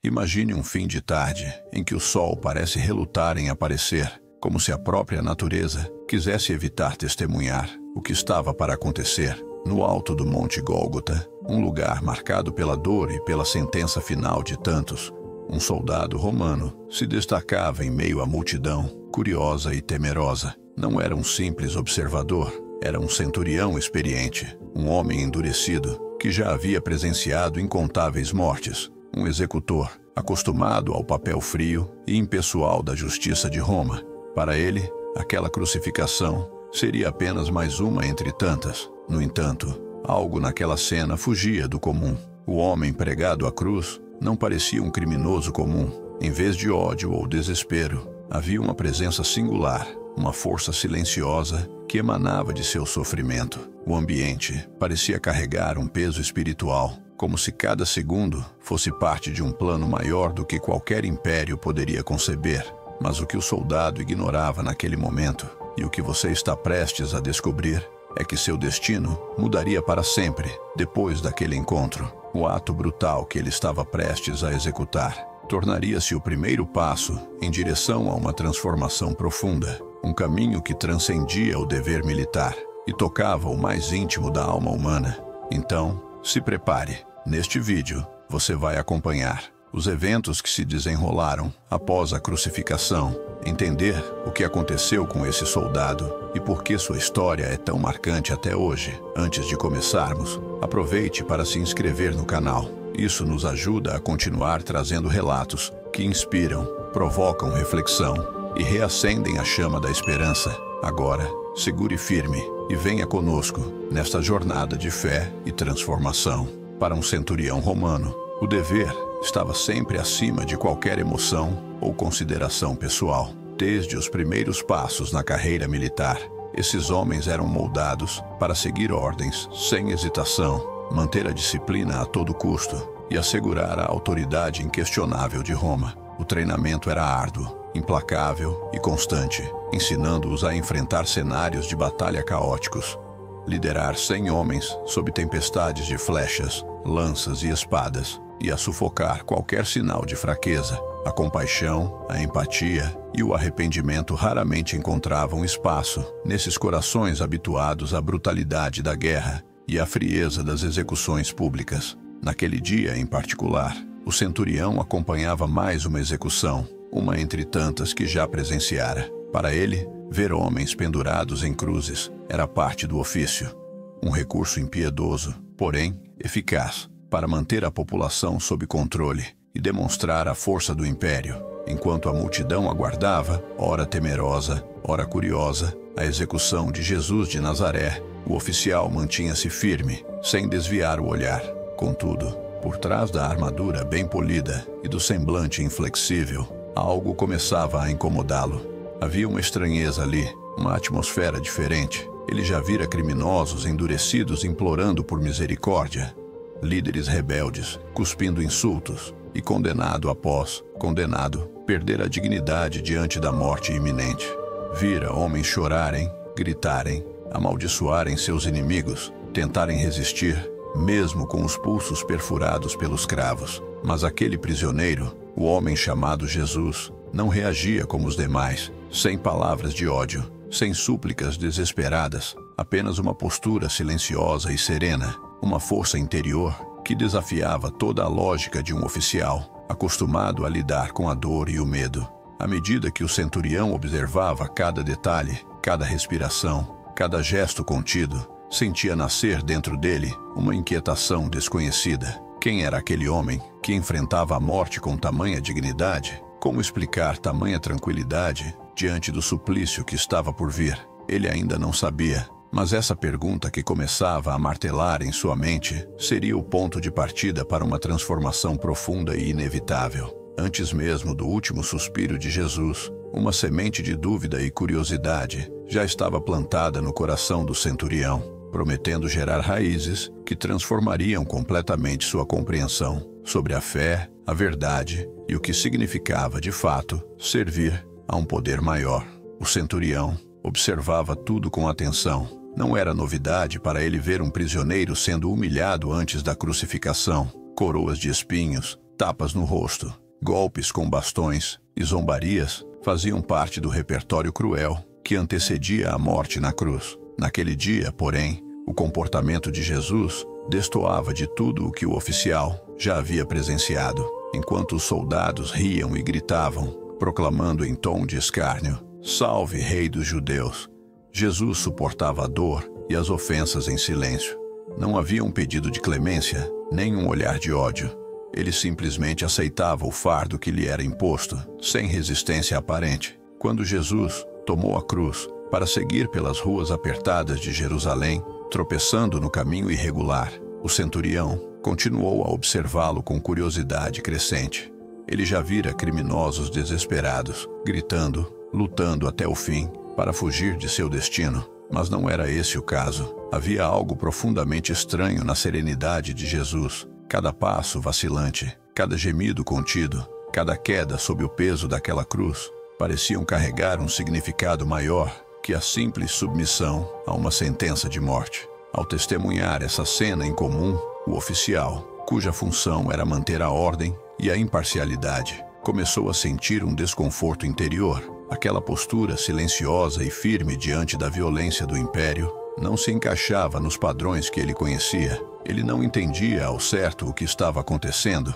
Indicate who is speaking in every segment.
Speaker 1: Imagine um fim de tarde em que o sol parece relutar em aparecer, como se a própria natureza quisesse evitar testemunhar o que estava para acontecer. No alto do Monte Gólgota, um lugar marcado pela dor e pela sentença final de tantos, um soldado romano se destacava em meio à multidão, curiosa e temerosa. Não era um simples observador, era um centurião experiente, um homem endurecido que já havia presenciado incontáveis mortes, um executor acostumado ao papel frio e impessoal da justiça de Roma. Para ele, aquela crucificação seria apenas mais uma entre tantas. No entanto, algo naquela cena fugia do comum. O homem pregado à cruz não parecia um criminoso comum. Em vez de ódio ou desespero, havia uma presença singular, uma força silenciosa que emanava de seu sofrimento. O ambiente parecia carregar um peso espiritual, como se cada segundo fosse parte de um plano maior do que qualquer império poderia conceber. Mas o que o soldado ignorava naquele momento, e o que você está prestes a descobrir, é que seu destino mudaria para sempre depois daquele encontro. O ato brutal que ele estava prestes a executar tornaria-se o primeiro passo em direção a uma transformação profunda, um caminho que transcendia o dever militar e tocava o mais íntimo da alma humana. Então, se prepare. Neste vídeo, você vai acompanhar os eventos que se desenrolaram após a crucificação, entender o que aconteceu com esse soldado e por que sua história é tão marcante até hoje. Antes de começarmos, aproveite para se inscrever no canal. Isso nos ajuda a continuar trazendo relatos que inspiram, provocam reflexão e reacendem a chama da esperança. Agora, segure firme e venha conosco nesta jornada de fé e transformação. Para um centurião romano, o dever estava sempre acima de qualquer emoção ou consideração pessoal. Desde os primeiros passos na carreira militar, esses homens eram moldados para seguir ordens sem hesitação, manter a disciplina a todo custo e assegurar a autoridade inquestionável de Roma. O treinamento era árduo, implacável e constante, ensinando-os a enfrentar cenários de batalha caóticos, liderar 100 homens sob tempestades de flechas, lanças e espadas, e a sufocar qualquer sinal de fraqueza. A compaixão, a empatia e o arrependimento raramente encontravam espaço nesses corações habituados à brutalidade da guerra e à frieza das execuções públicas. Naquele dia, em particular, o centurião acompanhava mais uma execução, uma entre tantas que já presenciara. Para ele, ver homens pendurados em cruzes era parte do ofício, um recurso impiedoso, porém eficaz, para manter a população sob controle e demonstrar a força do império. Enquanto a multidão aguardava, ora temerosa, ora curiosa, a execução de Jesus de Nazaré, o oficial mantinha-se firme, sem desviar o olhar. Contudo, por trás da armadura bem polida e do semblante inflexível, algo começava a incomodá-lo. Havia uma estranheza ali, uma atmosfera diferente. Ele já vira criminosos endurecidos implorando por misericórdia, líderes rebeldes, cuspindo insultos, e condenado após condenado, perder a dignidade diante da morte iminente. Vira homens chorarem, gritarem, amaldiçoarem seus inimigos, tentarem resistir, mesmo com os pulsos perfurados pelos cravos. Mas aquele prisioneiro, o homem chamado Jesus, não reagia como os demais, sem palavras de ódio, sem súplicas desesperadas, apenas uma postura silenciosa e serena, uma força interior que desafiava toda a lógica de um oficial, acostumado a lidar com a dor e o medo. À medida que o centurião observava cada detalhe, cada respiração, cada gesto contido, sentia nascer dentro dele uma inquietação desconhecida. Quem era aquele homem que enfrentava a morte com tamanha dignidade? Como explicar tamanha tranquilidade diante do suplício que estava por vir? Ele ainda não sabia. Mas essa pergunta que começava a martelar em sua mente seria o ponto de partida para uma transformação profunda e inevitável. Antes mesmo do último suspiro de Jesus, uma semente de dúvida e curiosidade já estava plantada no coração do centurião, prometendo gerar raízes que transformariam completamente sua compreensão sobre a fé, a verdade e o que significava, de fato, servir a um poder maior. O centurião observava tudo com atenção. Não era novidade para ele ver um prisioneiro sendo humilhado antes da crucificação. Coroas de espinhos, tapas no rosto, golpes com bastões e zombarias faziam parte do repertório cruel que antecedia a morte na cruz. Naquele dia, porém, o comportamento de Jesus destoava de tudo o que o oficial já havia presenciado. Enquanto os soldados riam e gritavam, proclamando em tom de escárnio: "Salve, Rei dos Judeus!", Jesus suportava a dor e as ofensas em silêncio. Não havia um pedido de clemência, nem um olhar de ódio. Ele simplesmente aceitava o fardo que lhe era imposto, sem resistência aparente. Quando Jesus tomou a cruz para seguir pelas ruas apertadas de Jerusalém, tropeçando no caminho irregular, o centurião continuou a observá-lo com curiosidade crescente. Ele já vira criminosos desesperados, gritando, lutando até o fim, para fugir de seu destino. Mas não era esse o caso. Havia algo profundamente estranho na serenidade de Jesus. Cada passo vacilante, cada gemido contido, cada queda sob o peso daquela cruz, pareciam carregar um significado maior que a simples submissão a uma sentença de morte. Ao testemunhar essa cena em comum, o oficial, cuja função era manter a ordem e a imparcialidade, começou a sentir um desconforto interior. Aquela postura silenciosa e firme diante da violência do império não se encaixava nos padrões que ele conhecia. Ele não entendia ao certo o que estava acontecendo,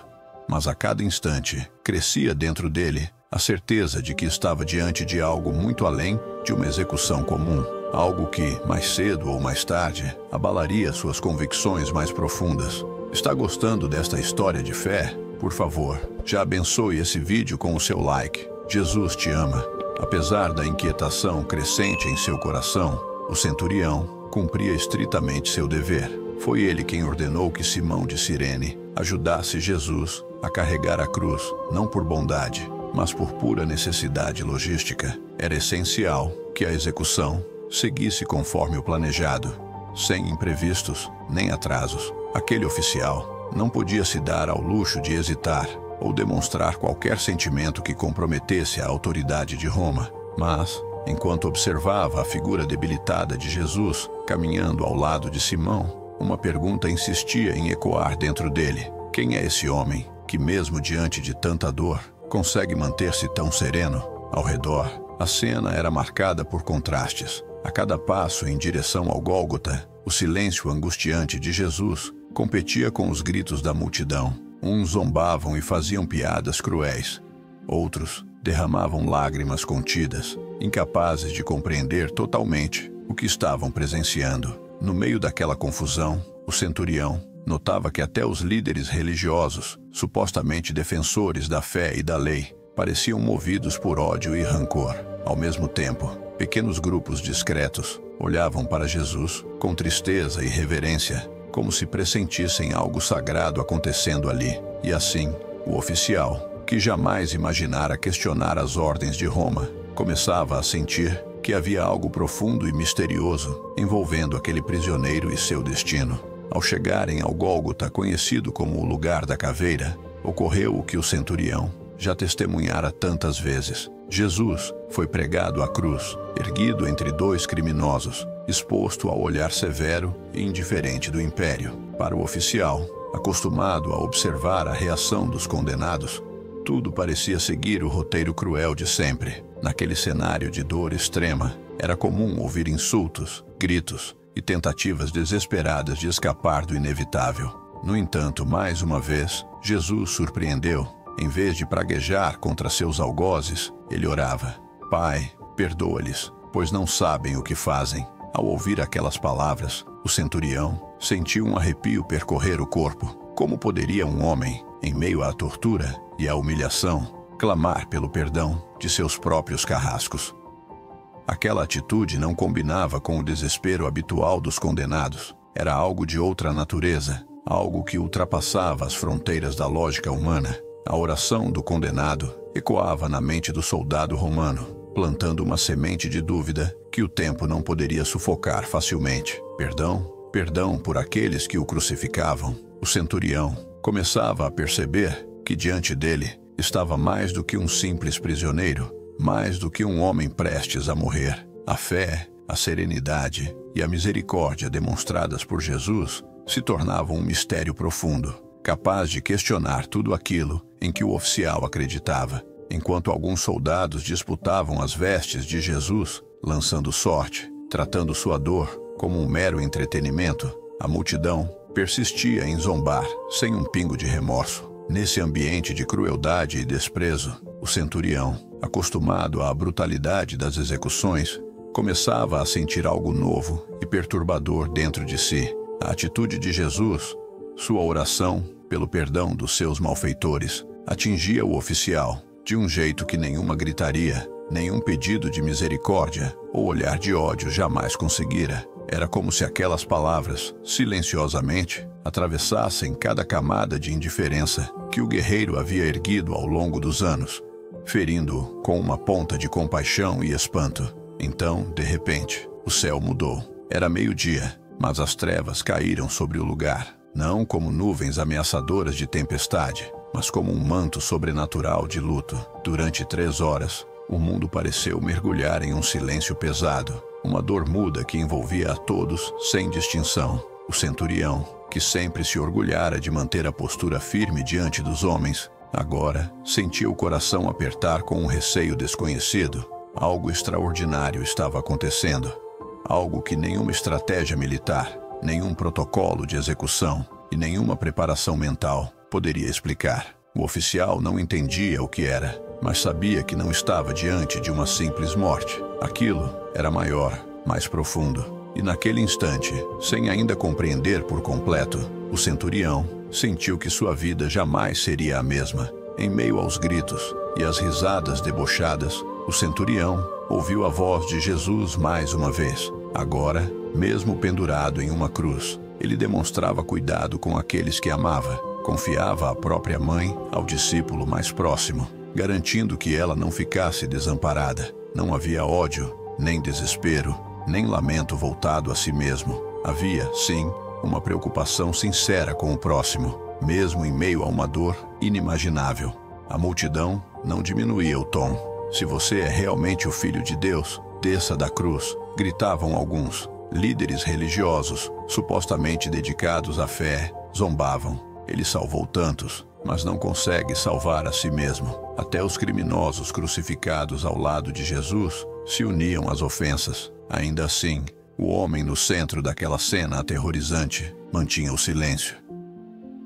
Speaker 1: mas a cada instante crescia dentro dele a certeza de que estava diante de algo muito além de uma execução comum. Algo que, mais cedo ou mais tarde, abalaria suas convicções mais profundas. Está gostando desta história de fé? Por favor, já abençoe esse vídeo com o seu like. Jesus te ama. Apesar da inquietação crescente em seu coração, o centurião cumpria estritamente seu dever. Foi ele quem ordenou que Simão de Cirene ajudasse Jesus a carregar a cruz, não por bondade, mas por pura necessidade logística. Era essencial que a execução seguisse conforme o planejado, sem imprevistos nem atrasos. Aquele oficial não podia se dar ao luxo de hesitar ou demonstrar qualquer sentimento que comprometesse a autoridade de Roma. Mas, enquanto observava a figura debilitada de Jesus caminhando ao lado de Simão, uma pergunta insistia em ecoar dentro dele: quem é esse homem que, mesmo diante de tanta dor, consegue manter-se tão sereno? Ao redor, a cena era marcada por contrastes. A cada passo em direção ao Gólgota, o silêncio angustiante de Jesus competia com os gritos da multidão. Uns zombavam e faziam piadas cruéis. Outros derramavam lágrimas contidas, incapazes de compreender totalmente o que estavam presenciando. No meio daquela confusão, o centurião notava que até os líderes religiosos, supostamente defensores da fé e da lei, pareciam movidos por ódio e rancor. Ao mesmo tempo, pequenos grupos discretos olhavam para Jesus com tristeza e reverência, como se pressentissem algo sagrado acontecendo ali. E assim, o oficial, que jamais imaginara questionar as ordens de Roma, começava a sentir que havia algo profundo e misterioso envolvendo aquele prisioneiro e seu destino. Ao chegarem ao Gólgota, conhecido como o lugar da caveira, ocorreu o que o centurião já testemunhara tantas vezes. Jesus foi pregado à cruz, erguido entre dois criminosos, exposto ao olhar severo e indiferente do império. Para o oficial, acostumado a observar a reação dos condenados, tudo parecia seguir o roteiro cruel de sempre. Naquele cenário de dor extrema, era comum ouvir insultos, gritos e tentativas desesperadas de escapar do inevitável. No entanto, mais uma vez, Jesus surpreendeu. Em vez de praguejar contra seus algozes, ele orava: Pai, perdoa-lhes, pois não sabem o que fazem. Ao ouvir aquelas palavras, o centurião sentiu um arrepio percorrer o corpo. Como poderia um homem, em meio à tortura e à humilhação, clamar pelo perdão de seus próprios carrascos? Aquela atitude não combinava com o desespero habitual dos condenados. Era algo de outra natureza, algo que ultrapassava as fronteiras da lógica humana. A oração do condenado ecoava na mente do soldado romano, plantando uma semente de dúvida que o tempo não poderia sufocar facilmente. Perdão? Perdão por aqueles que o crucificavam. O centurião começava a perceber que diante dele estava mais do que um simples prisioneiro, mais do que um homem prestes a morrer. A fé, a serenidade e a misericórdia demonstradas por Jesus se tornavam um mistério profundo. capaz de questionar tudo aquilo em que o oficial acreditava. Enquanto alguns soldados disputavam as vestes de Jesus, lançando sorte, tratando sua dor como um mero entretenimento, a multidão persistia em zombar, sem um pingo de remorso. Nesse ambiente de crueldade e desprezo, o centurião, acostumado à brutalidade das execuções, começava a sentir algo novo e perturbador dentro de si. A atitude de Jesus, sua oração pelo perdão dos seus malfeitores, atingia o oficial de um jeito que nenhuma gritaria, nenhum pedido de misericórdia ou olhar de ódio jamais conseguira. Era como se aquelas palavras, silenciosamente, atravessassem cada camada de indiferença que o guerreiro havia erguido ao longo dos anos, ferindo-o com uma ponta de compaixão e espanto. Então, de repente, o céu mudou. Era meio-dia, mas as trevas caíram sobre o lugar, não como nuvens ameaçadoras de tempestade, mas como um manto sobrenatural de luto. Durante 3 horas, o mundo pareceu mergulhar em um silêncio pesado, uma dor muda que envolvia a todos sem distinção. O centurião, que sempre se orgulhara de manter a postura firme diante dos homens, agora sentia o coração apertar com um receio desconhecido. Algo extraordinário estava acontecendo. Algo que nenhuma estratégia militar, nenhum protocolo de execução e nenhuma preparação mental poderia explicar. O oficial não entendia o que era, mas sabia que não estava diante de uma simples morte. Aquilo era maior, mais profundo. E naquele instante, sem ainda compreender por completo, o centurião sentiu que sua vida jamais seria a mesma. Em meio aos gritos e às risadas debochadas, o centurião ouviu a voz de Jesus mais uma vez. Agora, mesmo pendurado em uma cruz, ele demonstrava cuidado com aqueles que amava. Confiava a própria mãe ao discípulo mais próximo, garantindo que ela não ficasse desamparada. Não havia ódio, nem desespero, nem lamento voltado a si mesmo. Havia, sim, uma preocupação sincera com o próximo, mesmo em meio a uma dor inimaginável. A multidão não diminuía o tom. Se você é realmente o Filho de Deus, desça da cruz, gritavam alguns. Líderes religiosos, supostamente dedicados à fé, zombavam. Ele salvou tantos, mas não consegue salvar a si mesmo. Até os criminosos crucificados ao lado de Jesus se uniam às ofensas. Ainda assim, o homem no centro daquela cena aterrorizante mantinha o silêncio.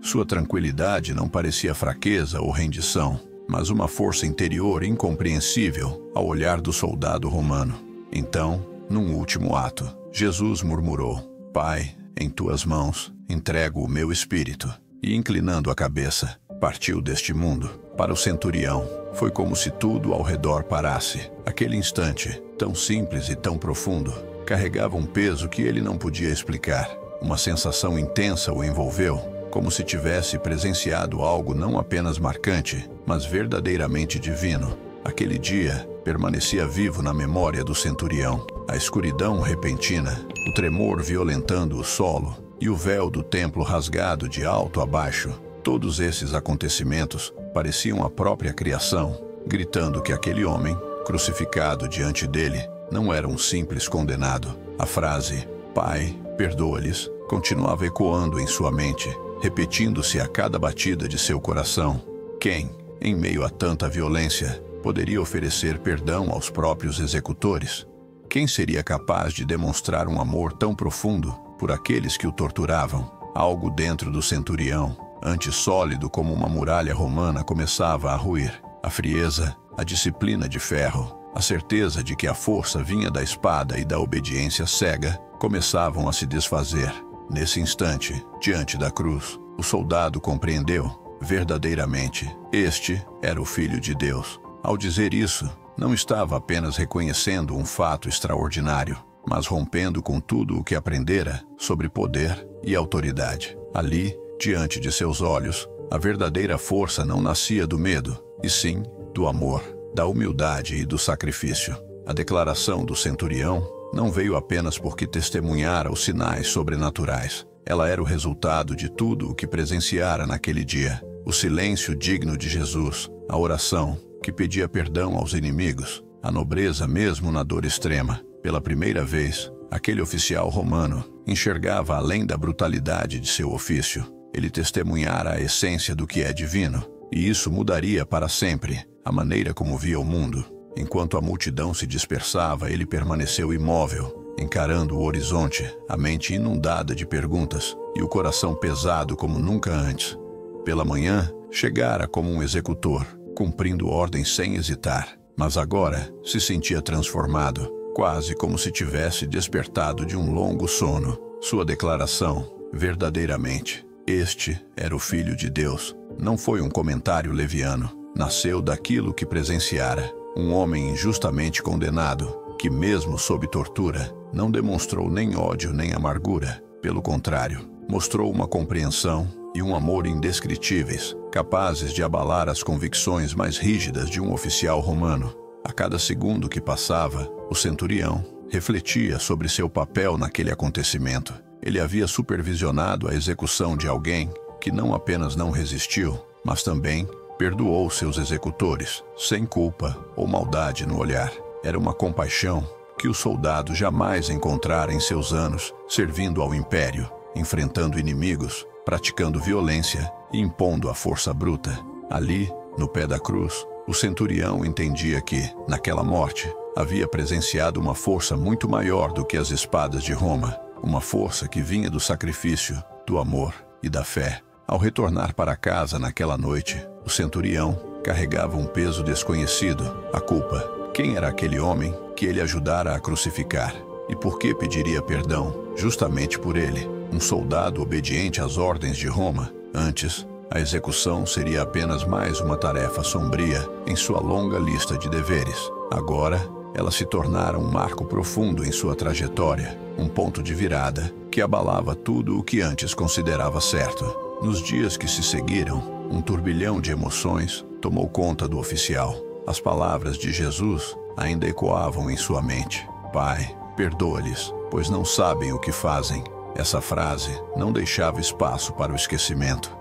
Speaker 1: Sua tranquilidade não parecia fraqueza ou rendição, mas uma força interior incompreensível ao olhar do soldado romano. Então, num último ato, Jesus murmurou: Pai, em tuas mãos entrego o meu espírito. E inclinando a cabeça, partiu deste mundo. Para o centurião, foi como se tudo ao redor parasse. Aquele instante, tão simples e tão profundo, carregava um peso que ele não podia explicar. Uma sensação intensa o envolveu, como se tivesse presenciado algo não apenas marcante, mas verdadeiramente divino. Aquele dia permanecia vivo na memória do centurião. A escuridão repentina, o tremor violentando o solo e o véu do templo rasgado de alto a baixo. Todos esses acontecimentos pareciam a própria criação, gritando que aquele homem, crucificado diante dele, não era um simples condenado. A frase, Pai, perdoa-lhes, continuava ecoando em sua mente, repetindo-se a cada batida de seu coração. Quem, em meio a tanta violência, poderia oferecer perdão aos próprios executores? Quem seria capaz de demonstrar um amor tão profundo por aqueles que o torturavam? Algo dentro do centurião, antes sólido como uma muralha romana, começava a ruir. A frieza, a disciplina de ferro, a certeza de que a força vinha da espada e da obediência cega, começavam a se desfazer. Nesse instante, diante da cruz, o soldado compreendeu, verdadeiramente, este era o Filho de Deus. Ao dizer isso, não estava apenas reconhecendo um fato extraordinário, mas rompendo com tudo o que aprendera sobre poder e autoridade. Ali, diante de seus olhos, a verdadeira força não nascia do medo, e sim do amor, da humildade e do sacrifício. A declaração do centurião não veio apenas porque testemunhara os sinais sobrenaturais. Ela era o resultado de tudo o que presenciara naquele dia. O silêncio digno de Jesus, a oração que pedia perdão aos inimigos, a nobreza mesmo na dor extrema. Pela primeira vez, aquele oficial romano enxergava além da brutalidade de seu ofício. ele testemunhara a essência do que é divino, e isso mudaria para sempre a maneira como via o mundo. Enquanto a multidão se dispersava, ele permaneceu imóvel, encarando o horizonte, a mente inundada de perguntas e o coração pesado como nunca antes. Pela manhã, chegara como um executor, cumprindo ordens sem hesitar, mas agora se sentia transformado, quase como se tivesse despertado de um longo sono. Sua declaração, verdadeiramente, este era o Filho de Deus, não foi um comentário leviano. Nasceu daquilo que presenciara, um homem injustamente condenado, que mesmo sob tortura, não demonstrou nem ódio nem amargura. Pelo contrário, mostrou uma compreensão e um amor indescritíveis, capazes de abalar as convicções mais rígidas de um oficial romano. A cada segundo que passava, o centurião refletia sobre seu papel naquele acontecimento. Ele havia supervisionado a execução de alguém que não apenas não resistiu, mas também perdoou seus executores, sem culpa ou maldade no olhar. Era uma compaixão que o soldado jamais encontrara em seus anos, servindo ao império, enfrentando inimigos, praticando violência e impondo a força bruta. Ali, no pé da cruz, o centurião entendia que, naquela morte, havia presenciado uma força muito maior do que as espadas de Roma, uma força que vinha do sacrifício, do amor e da fé. Ao retornar para casa naquela noite, o centurião carregava um peso desconhecido, a culpa. Quem era aquele homem que ele ajudara a crucificar? E por que pediria perdão? Justamente por ele, um soldado obediente às ordens de Roma. Antes, a execução seria apenas mais uma tarefa sombria em sua longa lista de deveres. Agora, ela se tornara um marco profundo em sua trajetória, um ponto de virada que abalava tudo o que antes considerava certo. Nos dias que se seguiram, um turbilhão de emoções tomou conta do oficial. As palavras de Jesus ainda ecoavam em sua mente. Pai, perdoa-lhes, pois não sabem o que fazem. Essa frase não deixava espaço para o esquecimento.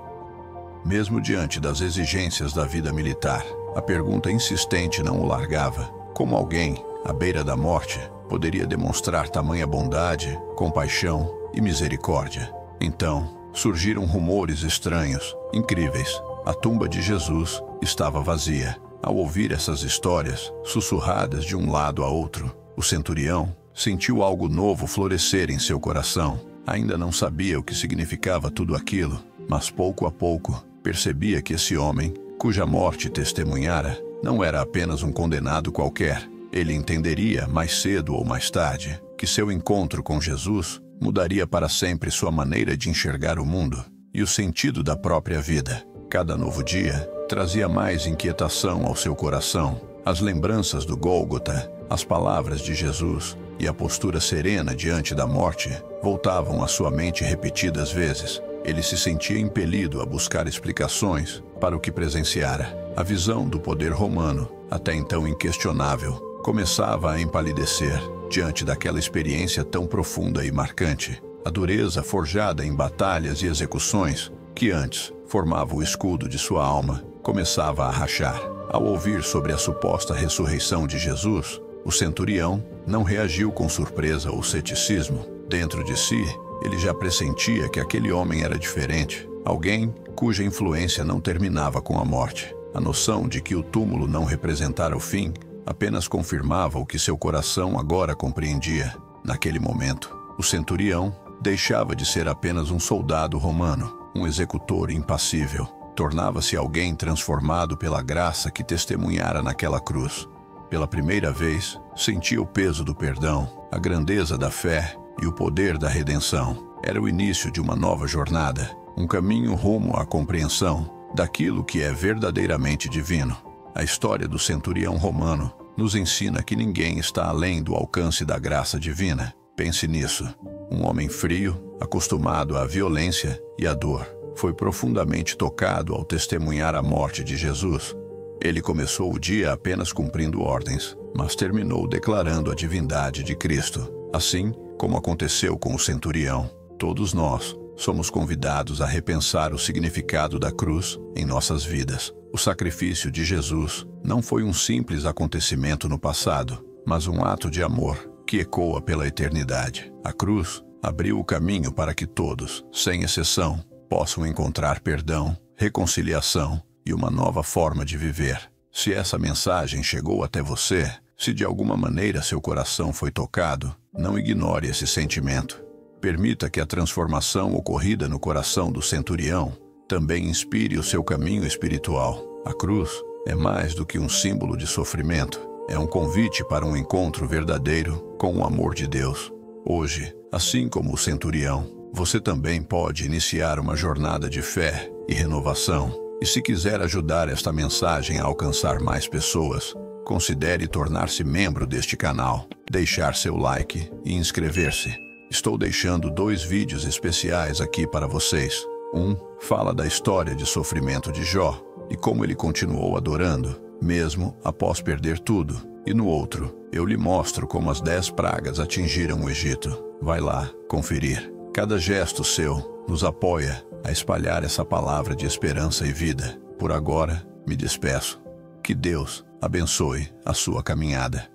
Speaker 1: Mesmo diante das exigências da vida militar, a pergunta insistente não o largava. Como alguém, à beira da morte, poderia demonstrar tamanha bondade, compaixão e misericórdia? Então, surgiram rumores estranhos, incríveis. A tumba de Jesus estava vazia. Ao ouvir essas histórias, sussurradas de um lado a outro, o centurião sentiu algo novo florescer em seu coração. Ainda não sabia o que significava tudo aquilo, mas pouco a pouco percebia que esse homem, cuja morte testemunhara, não era apenas um condenado qualquer. Ele entenderia, mais cedo ou mais tarde, que seu encontro com Jesus mudaria para sempre sua maneira de enxergar o mundo e o sentido da própria vida. Cada novo dia trazia mais inquietação ao seu coração. As lembranças do Gólgota, as palavras de Jesus e a postura serena diante da morte voltavam à sua mente repetidas vezes. Ele se sentia impelido a buscar explicações para o que presenciara. A visão do poder romano, até então inquestionável, começava a empalidecer diante daquela experiência tão profunda e marcante. A dureza forjada em batalhas e execuções, que antes formava o escudo de sua alma, começava a rachar. Ao ouvir sobre a suposta ressurreição de Jesus, o centurião não reagiu com surpresa ou ceticismo. Dentro de si, ele já pressentia que aquele homem era diferente, alguém cuja influência não terminava com a morte. A noção de que o túmulo não representara o fim apenas confirmava o que seu coração agora compreendia. Naquele momento, o centurião deixava de ser apenas um soldado romano, um executor impassível. Tornava-se alguém transformado pela graça que testemunhara naquela cruz. Pela primeira vez, sentia o peso do perdão, a grandeza da fé e o poder da redenção. Era o início de uma nova jornada, um caminho rumo à compreensão daquilo que é verdadeiramente divino. A história do centurião romano nos ensina que ninguém está além do alcance da graça divina. Pense nisso. Um homem frio, acostumado à violência e à dor, foi profundamente tocado ao testemunhar a morte de Jesus. Ele começou o dia apenas cumprindo ordens, mas terminou declarando a divindade de Cristo. Assim como aconteceu com o centurião, todos nós somos convidados a repensar o significado da cruz em nossas vidas. O sacrifício de Jesus não foi um simples acontecimento no passado, mas um ato de amor que ecoa pela eternidade. A cruz abriu o caminho para que todos, sem exceção, possam encontrar perdão, reconciliação e uma nova forma de viver. Se essa mensagem chegou até você, se de alguma maneira seu coração foi tocado, não ignore esse sentimento. Permita que a transformação ocorrida no coração do centurião também inspire o seu caminho espiritual. A cruz é mais do que um símbolo de sofrimento, é um convite para um encontro verdadeiro com o amor de Deus. Hoje, assim como o centurião, você também pode iniciar uma jornada de fé e renovação. E se quiser ajudar esta mensagem a alcançar mais pessoas, considere tornar-se membro deste canal, deixar seu like e inscrever-se. Estou deixando 2 vídeos especiais aqui para vocês. Um fala da história de sofrimento de Jó e como ele continuou adorando, mesmo após perder tudo. E no outro, eu lhe mostro como as 10 pragas atingiram o Egito. Vai lá conferir. Cada gesto seu nos apoia a espalhar essa palavra de esperança e vida. Por agora, me despeço. Que Deus abençoe a sua caminhada.